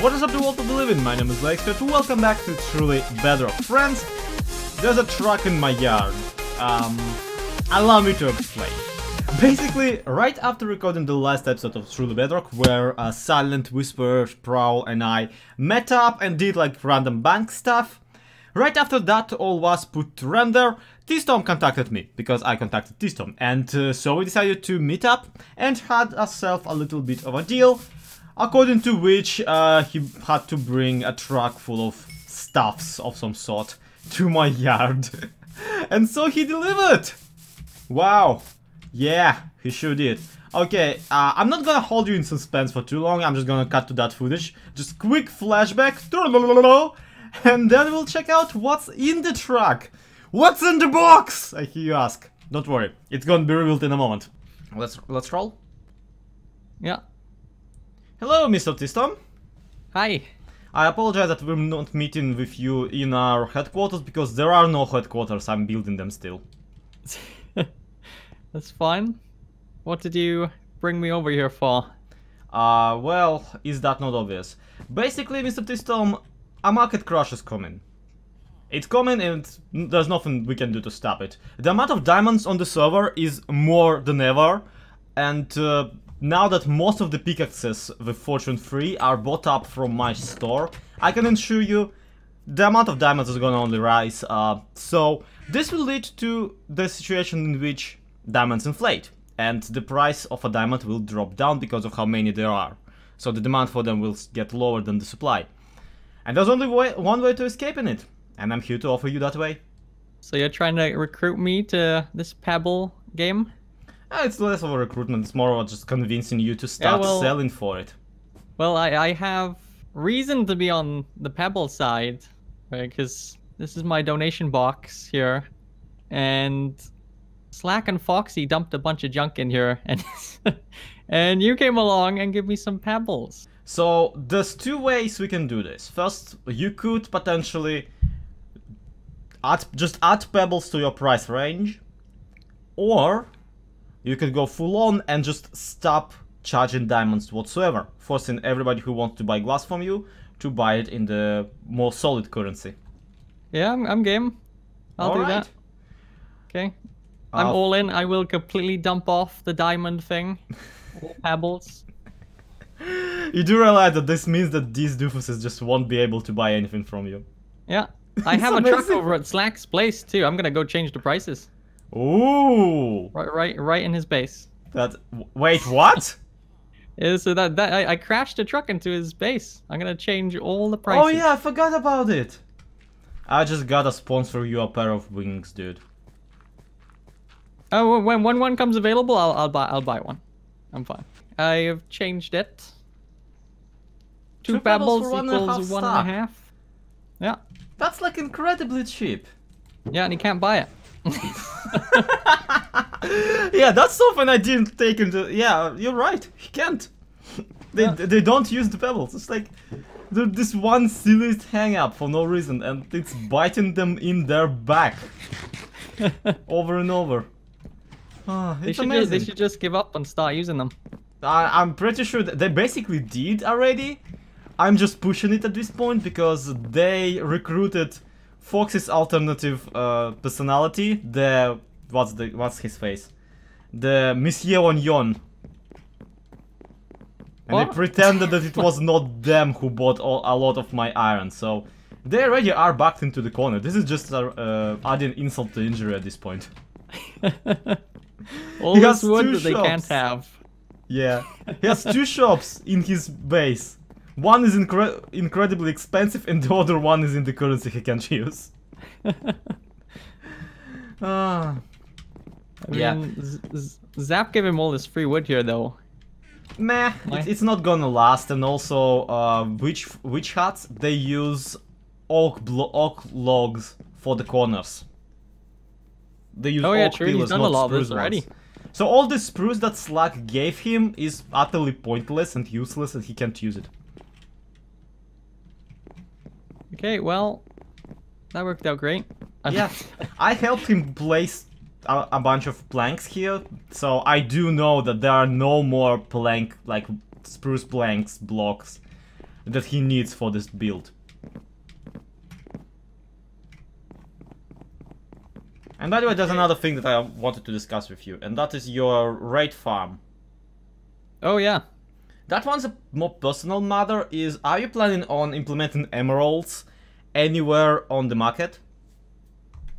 What is up, the world to believe in? My name is Zloyxp. Welcome back to Truly Bedrock. Friends, there's a truck in my yard. Allow me to explain. Basically, right after recording the last episode of Truly Bedrock, where silentwisperer, Prowl, and I met up and did like random bank stuff, right after that all was put to render, Tizztom contacted me, because I contacted Tizztom, and so we decided to meet up and had ourselves a little bit of a deal, according to which he had to bring a truck full of stuffs of some sort to my yard. And so he delivered! Wow! Yeah, he sure did. Okay, I'm not gonna hold you in suspense for too long, I'm just gonna cut to that footage. Just quick flashback, and then we'll check out what's in the truck. What's in the box? I hear you ask. Don't worry, it's gonna be revealed in a moment. Let's roll. Yeah. Hello, Mr. Tizztom. Hi. I apologize that we're not meeting with you in our headquarters, because there are no headquarters, I'm building them still. That's fine. What did you bring me over here for? Well, is that not obvious? Basically, Mr. Tizztom, a market crash is coming. It's coming and there's nothing we can do to stop it. The amount of diamonds on the server is more than ever, and now that most of the pickaxes with Fortune 3 are bought up from my store, I can assure you the amount of diamonds is gonna only rise. So this will lead to the situation in which diamonds inflate, and the price of a diamond will drop down because of how many there are. So the demand for them will get lower than the supply. And there's only one way to escape in it, and I'm here to offer you that way. So you're trying to recruit me to this Pebble game? It's less of a recruitment, it's more of just convincing you to start selling for it. Well, I have reason to be on the Pebble side, right? Because this is my donation box here, and Slack and Foxy dumped a bunch of junk in here, and and you came along and gave me some pebbles. So there's two ways we can do this. First, you could potentially just add pebbles to your price range, or you could go full on and just stop charging diamonds whatsoever, forcing everybody who wants to buy glass from you to buy it in the more solid currency. Yeah, I'm game. I'll do that. Okay. I'm all in. I will completely dump off the diamond thing. All pebbles. You do realize that this means that these doofuses just won't be able to buy anything from you. Yeah. I have a truck over at Slack's place too. I'm gonna go change the prices. Ooh. Right in his base. Wait, what? Yeah, so I crashed a truck into his base. I'm gonna change all the prices. Oh yeah, I forgot about it. I just gotta sponsor you a pair of wings, dude. Oh, when one comes available, I'll buy one. I'm fine. I have changed it. Two pebbles equals 1.5. Yeah. That's like incredibly cheap. Yeah, and you can't buy it. Yeah, that's something I didn't take into. Yeah, you're right. You can't. They don't use the pebbles. It's like this one silly hang up for no reason, and it's biting them in their back over and over. It's amazing. They should just give up and start using them. I'm pretty sure that they basically did already. I'm just pushing it at this point because they recruited Foxy's alternative personality. What's his face? The Monsieur Onion. And they pretended that it was not them who bought a lot of my iron. So they already are backed into the corner. This is just adding insult to injury at this point. All this wood that they can't have. Yeah, he has two shops in his base. One is incredibly expensive, and the other one is in the currency he can't use. I mean, Zap gave him all this free wood here, though. Meh, it's not gonna last, and also, witch huts, they use oak logs for the corners. They use oak true. He's done a lot of this already. So all the spruce that Slack gave him is utterly pointless and useless, and he can't use it. Okay, well, that worked out great. Yeah, I helped him place a bunch of planks here, so I do know that there are no more spruce planks blocks that he needs for this build. And by the way, there's another thing that I wanted to discuss with you, and that is your raid farm. Oh yeah. That one's a more personal matter. Are you planning on implementing emeralds anywhere on the market?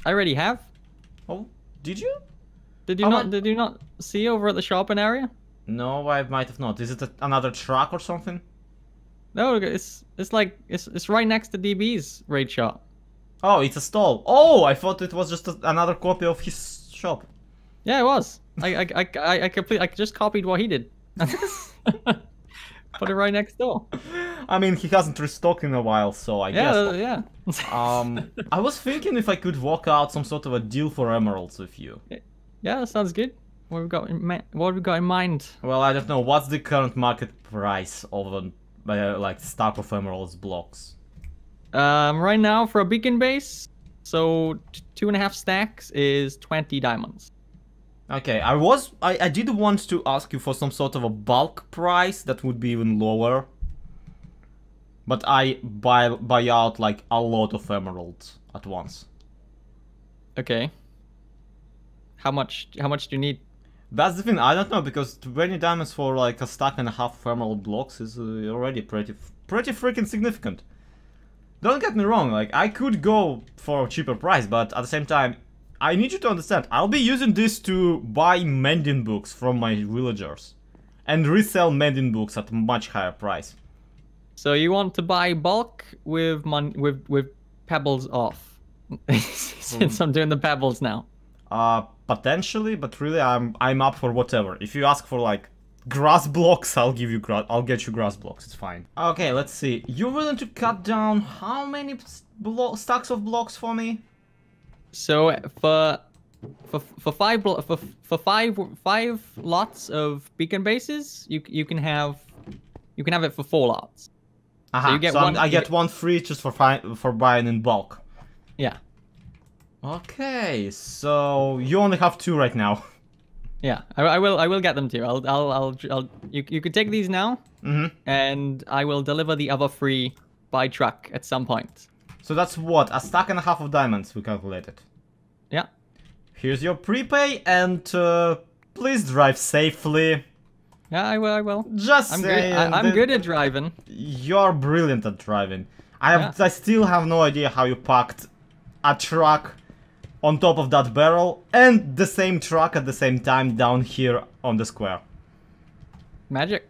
I already have. Oh, did you? Did you not see over at the shopping area? No, I might have not. Is it another truck or something? No, it's right next to DB's raid shop. Oh, it's a stall. Oh, I thought it was just another copy of his shop. Yeah, it was. I just copied what he did. Put it right next door. I mean, he hasn't restocked in a while, so I guess. Yeah. I was thinking if I could work out some sort of a deal for emeralds with you. Yeah, that sounds good. What have we got in mind? Well, I don't know. What's the current market price of like stack of emeralds blocks? Right now for a beacon base, so 2.5 stacks is 20 diamonds. Okay, I did want to ask you for some sort of a bulk price that would be even lower. But I buy out like a lot of emeralds at once. Okay. How much do you need? That's the thing, I don't know, because 20 diamonds for like a stack and a half of emerald blocks is already pretty freaking significant. Don't get me wrong, like I could go for a cheaper price, but at the same time, I need you to understand, I'll be using this to buy mending books from my villagers. And resell mending books at a much higher price. So you want to buy bulk with pebbles off? Since I'm doing the pebbles now. Potentially, but really I'm up for whatever. If you ask for like grass blocks, I'll get you grass blocks. It's fine. Okay, let's see. You're willing to cut down how many stacks of blocks for me? So for five lots of beacon bases, you can have it for 4 lots. So you get I get one free just for buying in bulk. Yeah. Okay, so you only have 2 right now. Yeah, I will get them to you. You could take these now, and I will deliver the other 3 by truck at some point. So that's what, a stack and a half of diamonds we calculated. Yeah. Here's your prepay, and please drive safely. Yeah, I will. Just saying. I'm good at driving. You're brilliant at driving. I still have no idea how you packed a truck on top of that barrel and the same truck at the same time down here on the square. Magic.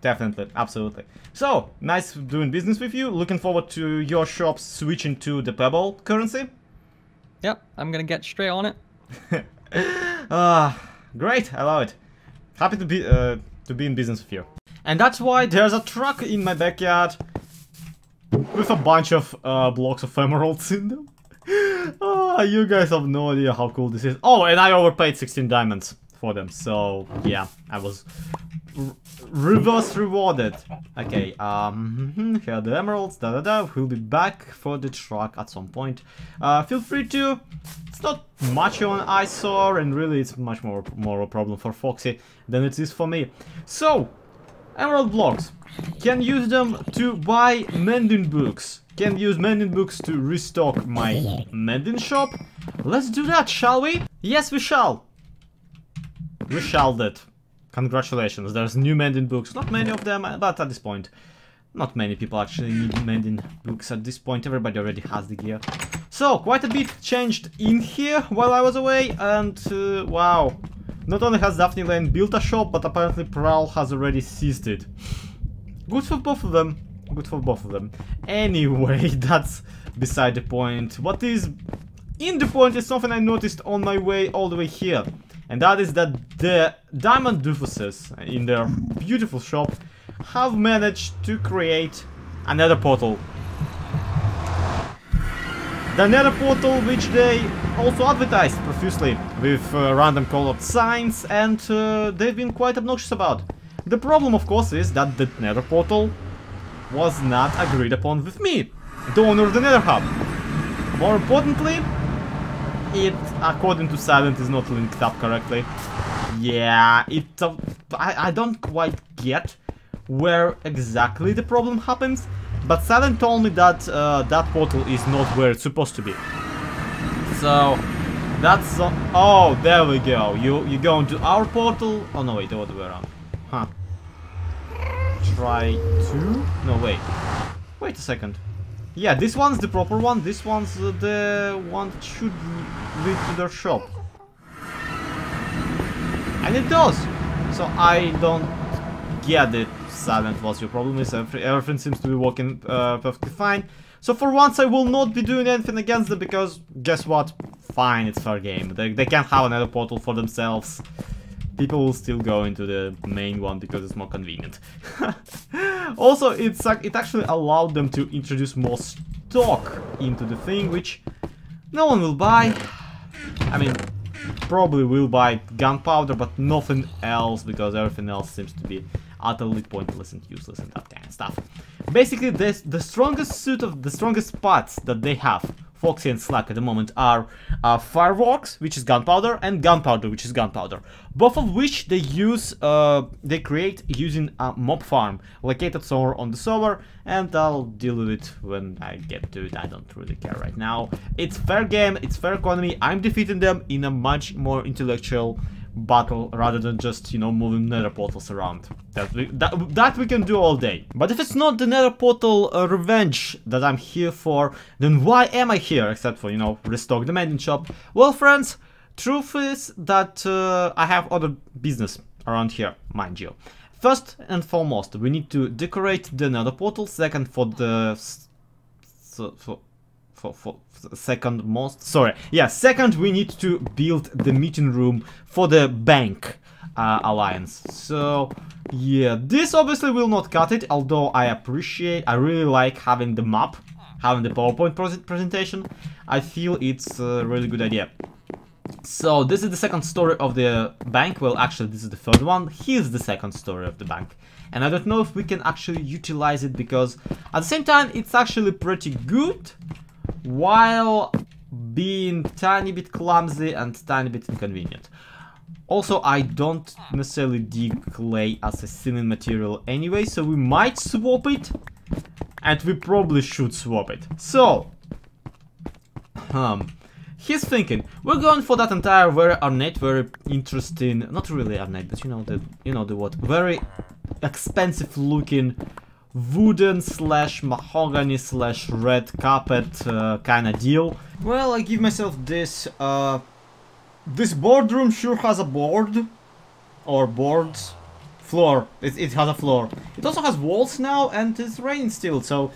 Definitely, absolutely. So, nice doing business with you. Looking forward to your shop switching to the Pebble currency. Yep, I'm gonna get straight on it. Great, I love it. Happy to be in business with you. And that's why there's a truck in my backyard with a bunch of blocks of emeralds in them. You guys have no idea how cool this is. Oh, and I overpaid 16 diamonds for them, so yeah, I was reverse rewarded. Okay, here are the emeralds, we'll be back for the truck at some point. Feel free to, it's not much of an eyesore, and really it's much more a problem for Foxy than it is for me. So, emerald blocks, can use them to buy mending books. Can use mending books to restock my mending shop. Let's do that, shall we? Yes, we shall. We shall that. Congratulations, there's new mending books. Not many of them, but at this point, not many people actually need mending books at this point. Everybody already has the gear. So, quite a bit changed in here while I was away, and wow. Not only has DaphneElaine built a shop, but apparently Prowl has already seized it. Good for both of them. Good for both of them. Anyway, that's beside the point. What is in the point is something I noticed on my way all the way here. And that is that the Diamond Doofuses in their beautiful shop have managed to create a Nether Portal. The Nether Portal, which they also advertised profusely with random colored signs, and they've been quite obnoxious about. The problem, of course, is that the Nether Portal was not agreed upon with me, the owner of the Nether Hub. More importantly, it, according to Silent, is not linked up correctly. Yeah, I don't quite get where exactly the problem happens, but Silent told me that that portal is not where it's supposed to be. So that's oh, there we go. You go into our portal. Oh no, wait, the other way around. Huh. Try to. No, wait. Wait a second. Yeah, this one's the proper one. This one's the one that should lead to their shop. And it does. So I don't get it. Silent, what's your problem is? Everything seems to be working perfectly fine. So for once I will not be doing anything against them because guess what? Fine, it's fair game. They can't have another portal for themselves. People will still go into the main one because it's more convenient. Also, it actually allowed them to introduce more stock into the thing, which no one will buy. I mean, probably will buy gunpowder, but nothing else because everything else seems to be utterly pointless and useless and that kind of stuff. Basically, the strongest spots that they have, Foxy and Slack at the moment, are fireworks, which is gunpowder, and gunpowder, which is gunpowder. Both of which they use, they create using a mob farm located somewhere on the server, and I'll deal with it when I get to it. I don't really care right now. It's fair game, it's fair economy. I'm defeating them in a much more intellectual battle rather than just, you know, moving nether portals around. That we can do all day. But if it's not the nether portal revenge that I'm here for, then why am I here except for, you know, restock the mending shop? Well, friends, truth is that I have other business around here, mind you. First and foremost, we need to decorate the nether portal. Second, for the second we need to build the meeting room for the bank alliance. So yeah, this obviously will not cut it, although I really like having the map, having the PowerPoint presentation. I feel it's a really good idea. So this is the second story of the bank. Well, actually this is the third one. Here's the second story of the bank, and I don't know if we can actually utilize it because at the same time it's actually pretty good while being tiny bit clumsy and tiny bit inconvenient. Also, I don't necessarily dig clay as a ceiling material anyway, so we might swap it, and we probably should swap it. So he's thinking we're going for that entire very ornate, very interesting, not really ornate, but you know the what, very expensive looking wooden / mahogany / red carpet kind of deal. Well, I give myself this. This boardroom sure has a board or boards floor. It has a floor. It also has walls now, and it's raining still, so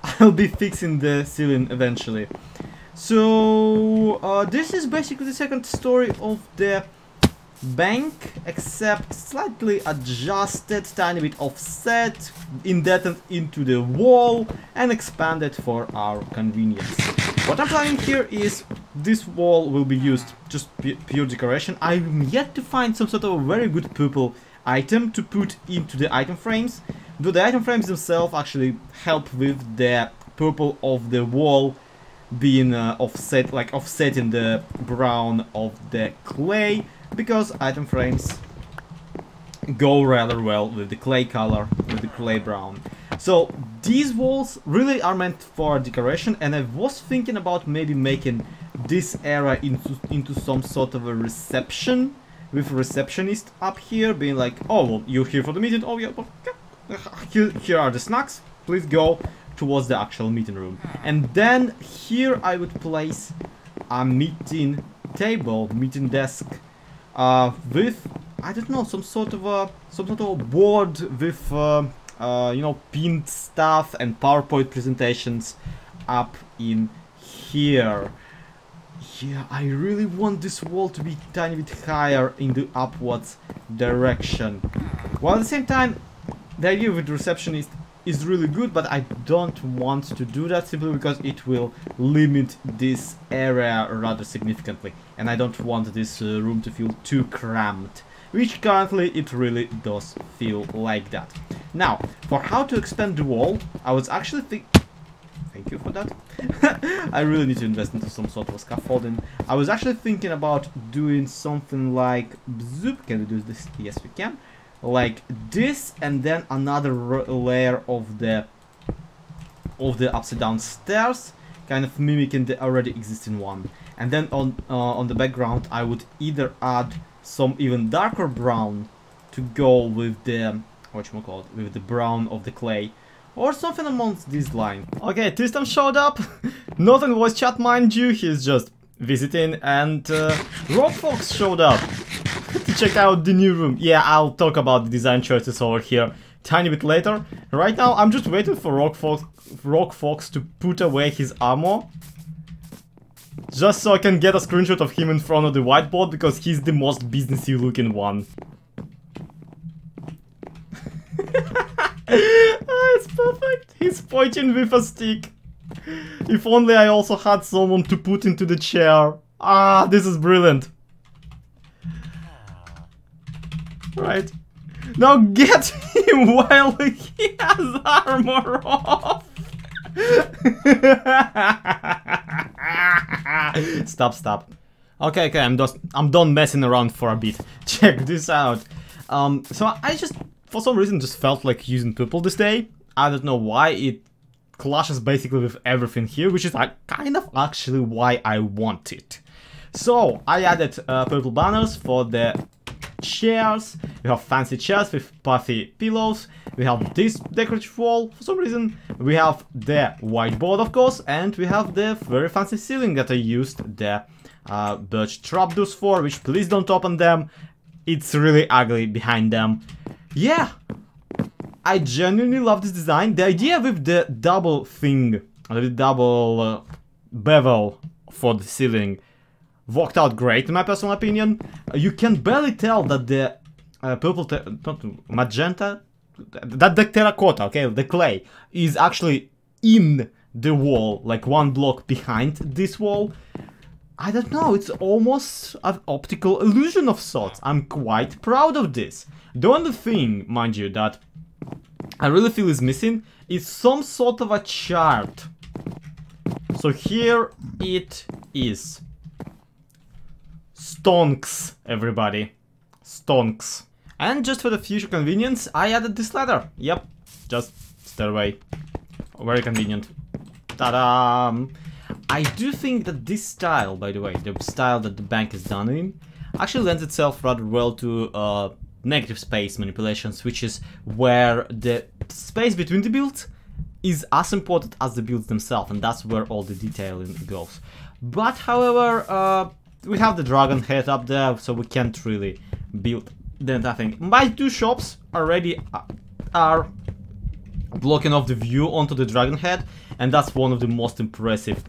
I'll be fixing the ceiling eventually. So this is basically the second story of the bank, except slightly adjusted, tiny bit offset, indented into the wall and expanded for our convenience. What I'm planning here is this wall will be used just pure decoration. I'm yet to find some sort of a very good purple item to put into the item frames, though the item frames themselves actually help with the purple of the wall being offset, like offsetting the brown of the clay, because item frames go rather well with the clay color, with the clay brown. So these walls really are meant for decoration, and I was thinking about maybe making this area into some sort of a reception, with a receptionist up here being like, oh, well, you're here for the meeting, oh yeah, here are the snacks, please go towards the actual meeting room. And then here I would place a meeting table, meeting desk, with, I don't know, some sort of a board with you know, pinned stuff and PowerPoint presentations up in here. Yeah, I really want this wall to be a tiny bit higher in the upwards direction. While at the same time, the idea with the receptionist is really good, but I don't want to do that simply because it will limit this area rather significantly, and I don't want this room to feel too cramped, which currently it really does feel like that. Now, for how to expand the wall, I was actually thank you for that. I really need to invest into some sort of scaffolding. I was actually thinking about doing something like, can we do this? Yes, we can. like this, and then another layer of the upside down stairs, kind of mimicking the already existing one. And then on the background I would either add some even darker brown to go with the whatchamacallit, with the brown of the clay, or something amongst this line. Okay, Tizztom showed up. Not in voice chat, mind you, he's just visiting, and RockFox showed up to check out the new room. Yeah, I'll talk about the design choices over here tiny bit later. Right now I'm just waiting for RockFox to put away his armor, just so I can get a screenshot of him in front of the whiteboard, because he's the most businessy looking one. It's perfect. He's pointing with a stick. If only I also had someone to put into the chair. Ah, this is brilliant. Right. Now get him while he has armor off. Stop. Okay, I'm done messing around for a bit. Check this out. So I just, for some reason, just felt like using purple this day. I don't know why. It clashes basically with everything here, which is kind of actually why I want it. So I added purple banners for the chairs. We have fancy chairs with puffy pillows. We have this decorative wall for some reason. We have the whiteboard, of course, and we have the very fancy ceiling that I used the birch trapdoors for, which please don't open them. It's really ugly behind them. Yeah, I genuinely love this design. The idea with the double thing, the double bevel for the ceiling, worked out great in my personal opinion. You can barely tell that the magenta, that the terracotta, okay, the clay, is actually in the wall, like one block behind this wall. I don't know, it's almost an optical illusion of sorts. I'm quite proud of this. The only thing, mind you, that I really feel is missing is some sort of a chart. So here it is. Stonks, everybody. Stonks. And just for the future convenience, I added this ladder. Yep, just stairway. Very convenient. Ta-da! I do think that this style, by the way, the style that the bank is done in, actually lends itself rather well to negative space manipulations, which is where the space between the builds is as important as the builds themselves, and that's where all the detailing goes. But, however, we have the dragon head up there, so we can't really build nothing. My two shops already are blocking off the view onto the dragon head, and that's one of the most impressive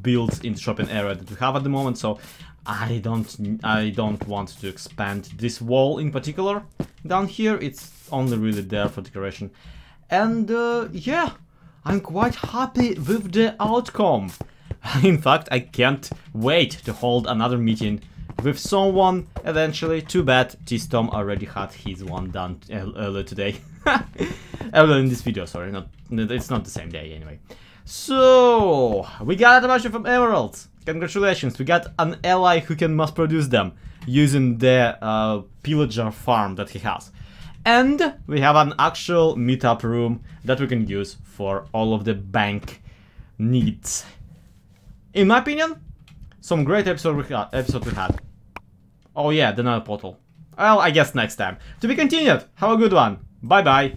builds in the shopping area that we have at the moment. So I don't want to expand this wall in particular down here. It's only really there for decoration. And yeah, I'm quite happy with the outcome. In fact, I can't wait to hold another meeting with someone eventually. Too bad Tizztom already had his one done earlier today. Earlier in this video, sorry, it's not the same day anyway. So, we got a bunch of emeralds. Congratulations, we got an ally who can mass produce them using the pillager farm that he has. And we have an actual meetup room that we can use for all of the bank needs. In my opinion, some great episode we had. Oh yeah, the Nether Portal. Well, I guess next time. To be continued. Have a good one. Bye bye.